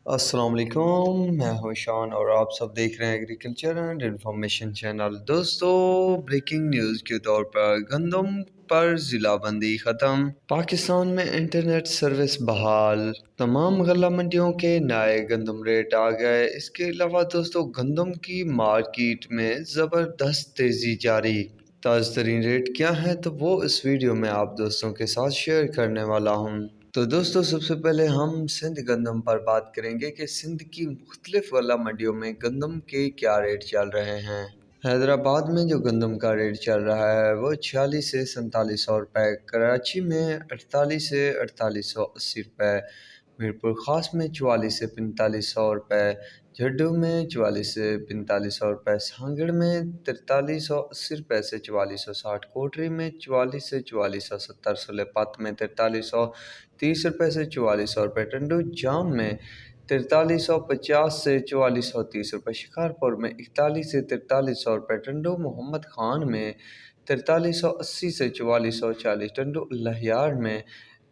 السلام علیکم، میں ہوں شان اور آپ سب دیکھ رہے ہیں ایگریکلچر اینڈ انفارمیشن چینل۔ دوستو، بریکنگ نیوز کے طور پر گندم پر ضلع بندی ختم، پاکستان میں انٹرنیٹ سروس بحال، تمام غلہ منڈیوں کے نئے گندم ریٹ آ گئے۔ اس کے علاوہ دوستو، گندم کی مارکیٹ میں زبردست تیزی جاری۔ تازہ ترین ریٹ کیا ہے تو وہ اس ویڈیو میں آپ دوستوں کے ساتھ شیئر کرنے والا ہوں۔ تو دوستو، سب سے پہلے ہم سندھ گندم پر بات کریں گے کہ سندھ کی مختلف غلہ منڈیوں میں گندم کے کیا ریٹ چل رہے ہیں۔ حیدرآباد میں جو گندم کا ریٹ چل رہا ہے وہ 46 سے 4700 روپے، کراچی میں 48 سے 4880 روپے، میرپور خاص میں 44 سے 4500 روپے، جھڈو میں 44 سے 4500 روپے، سانگڑ میں 4380 روپے سے 4460، کوٹری میں 44 سے 4470، سلے پت میں 4330 روپے سے 4400 روپے، ٹنڈو جام میں 4350 سے 4430 روپے، شکارپور میں 41 سے 4300 روپے، ٹنڈو محمد خان میں 4380 سے 4440، ٹنڈو لہیار میں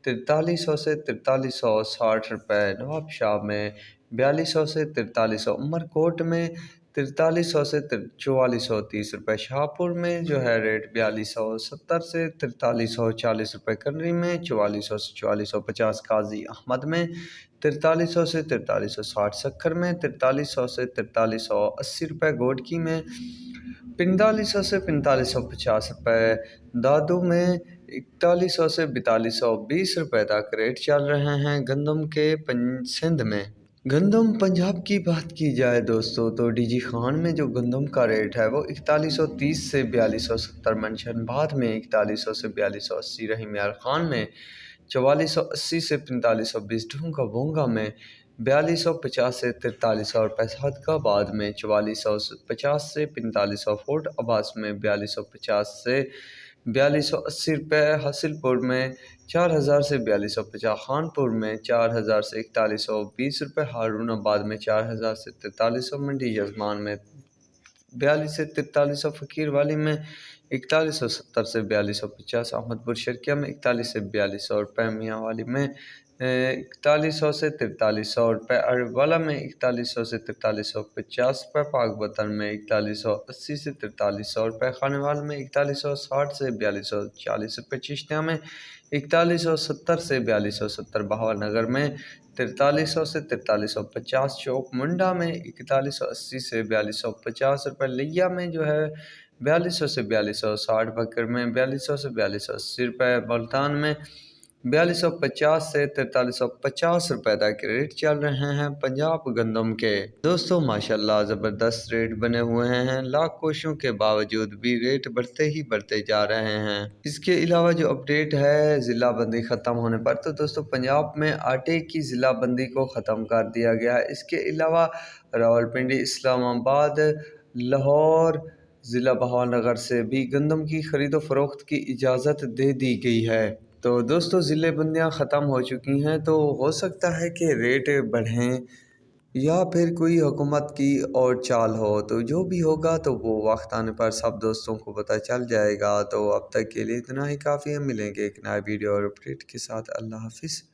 4300 سے 4360 روپے، نواب شاہ میں 4200 سے 4300، عمر کوٹ میں 4300 سے 4430 روپے، شاہ پور میں جو ہے ریٹ 4270 سے 4340 روپے، کنری میں 4400 سے 4450، قاضی احمد میں 4300 سے 4360، سکھر میں 4300 سے 4380 روپے، گوڈکی میں 4500 سے 4550 روپے، دادو میں 4100 سے 4220 روپے تک ریٹ چل رہے ہیں گندم کے۔ سندھ میں گندم پنجاب کی بات کی جائے دوستو تو ڈی جی خان میں جو گندم کا ریٹ ہے وہ 4130 سے 4270، منشن باد میں 4100 سے 4280، رحیم یار خان میں 4480 سے 4520، ڈھونگا بونگا میں 4250 سے 4300 روپے، صادق آباد میں 4450 سے 4500، فورٹ عباس میں 4250 سے 4280 روپے، حاصل پور میں 4000 سے 4250، خان پور میں 4000 سے 4120 روپے، ہارون آباد میں 4000 سے 4300، منڈی یزمان میں 42 سے 4300، فقیر والی میں 4170 سے 4250، احمد پور شرکیہ میں 41 سے 4200 روپے، میاں والی میں 4100 سے 4300 روپے، اروالا میں 4100 سے 4350 روپے، پاک وطن میں 4180 سے 4300 روپے، خانوال میں 4160 سے 4240 روپے، چشتیہ میں 4170 سے 4270، بہاول نگر میں 4300 سے 4350، چوک منڈا میں 4180 سے 4250 روپے، لیا میں جو ہے 4200 سے 4260، بکر میں 4200 سے 4280 روپے، ملتان میں 4250 سے 4350 روپے تک ریٹ چل رہے ہیں پنجاب گندم کے۔ دوستو ماشاءاللہ زبردست ریٹ بنے ہوئے ہیں، لاکھ کوششوں کے باوجود بھی ریٹ بڑھتے ہی بڑھتے جا رہے ہیں۔ اس کے علاوہ جو اپڈیٹ ہے ضلع بندی ختم ہونے پر، تو دوستو پنجاب میں آٹے کی ضلع بندی کو ختم کر دیا گیا ہے۔ اس کے علاوہ راولپنڈی، اسلام آباد، لاہور، ضلع بہاول نگر سے بھی گندم کی خرید و فروخت کی اجازت دے دی گئی ہے۔ تو دوستو ضلع بندیاں ختم ہو چکی ہیں، تو ہو سکتا ہے کہ ریٹ بڑھیں یا پھر کوئی حکومت کی اور چال ہو، تو جو بھی ہوگا تو وہ وقت آنے پر سب دوستوں کو پتہ چل جائے گا۔ تو اب تک کے لیے اتنا ہی کافی ہے، ملیں گے ایک نئے ویڈیو اور اپڈیٹ کے ساتھ۔ اللہ حافظ۔